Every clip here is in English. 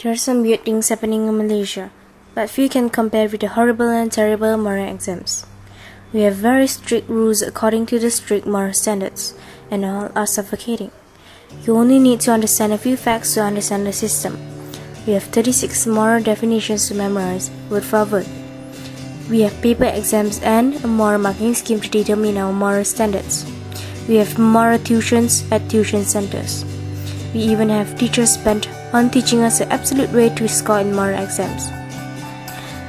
There are some weird things happening in Malaysia, but few can compare with the horrible and terrible moral exams. We have very strict rules according to the strict moral standards, and all are suffocating. You only need to understand a few facts to understand the system. We have 36 moral definitions to memorize, word for word. We have paper exams and a moral marking scheme to determine our moral standards. We have moral tuitions at tuition centers. We even have teachers bent on teaching us the absolute way to score in moral exams.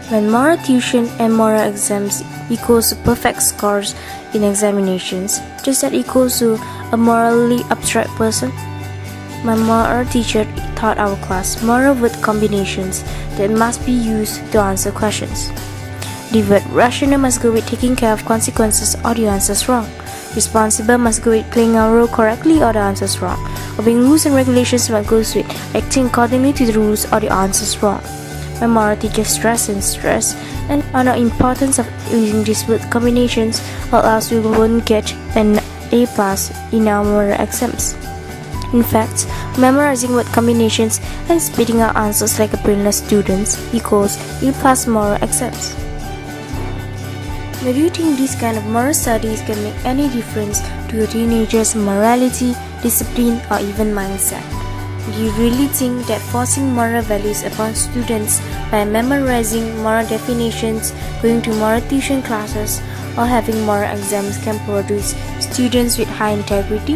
When moral tuition and moral exams equals to perfect scores in examinations, does that equals to a morally abstract person? My moral teacher taught our class moral word combinations that must be used to answer questions. The word rational must go with taking care of consequences or the answer's wrong. Responsible must go with playing our role correctly or the answer's wrong. Obeying rules and regulations must go with acting accordingly to the rules or the answer's wrong. My moral teacher stressed and on the importance of using these word combinations, or else we won't get an A+ in our moral exams. In fact, memorizing word combinations and spitting out answers like a brainless student equals A+ moral exams. But do you think these kind of moral studies can make any difference to a teenager's morality, discipline, or even mindset? Do you really think that forcing moral values upon students by memorizing moral definitions, going to moral tuition classes, or having moral exams can produce students with high integrity?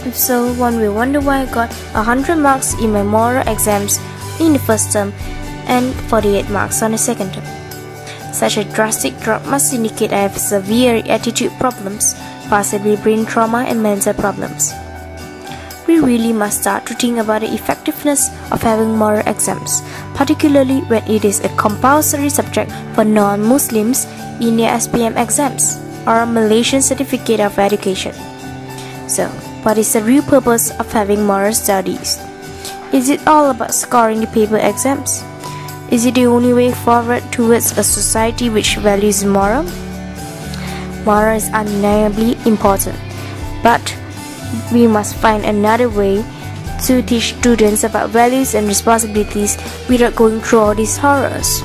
If so, one will wonder why I got 100 marks in my moral exams in the first term and 48 marks on the second term. Such a drastic drop must indicate I have severe attitude problems, possibly brain trauma and mental problems. We really must start to think about the effectiveness of having moral exams, particularly when it is a compulsory subject for non-Muslims in their SPM exams, or Malaysian Certificate of Education. So, what is the real purpose of having moral studies? Is it all about scoring the paper exams? Is it the only way forward towards a society which values moral? Moral is undeniably important, but we must find another way to teach students about values and responsibilities without going through all these horrors.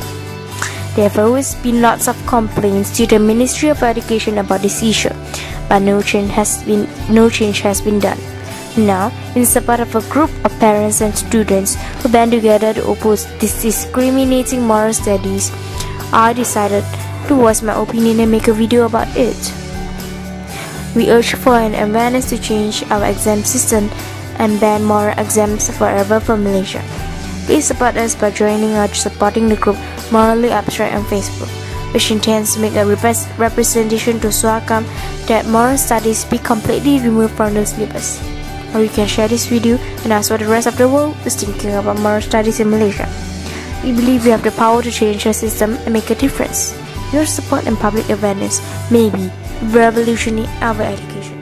There have always been lots of complaints to the Ministry of Education about this issue, but no change has been done. Now, in support of a group of parents and students who band together to oppose these discriminating moral studies, I decided to voice my opinion and make a video about it. We urge for an awareness to change our exam system and ban moral exams forever for Malaysia. Please support us by joining or supporting the group Morally Abstract on Facebook, which intends to make a representation to Suakam that moral studies be completely removed from the syllabus. Or you can share this video and ask what the rest of the world is thinking about moral studies in Malaysia. We believe we have the power to change the system and make a difference. Your support and public awareness may be revolutioning our education.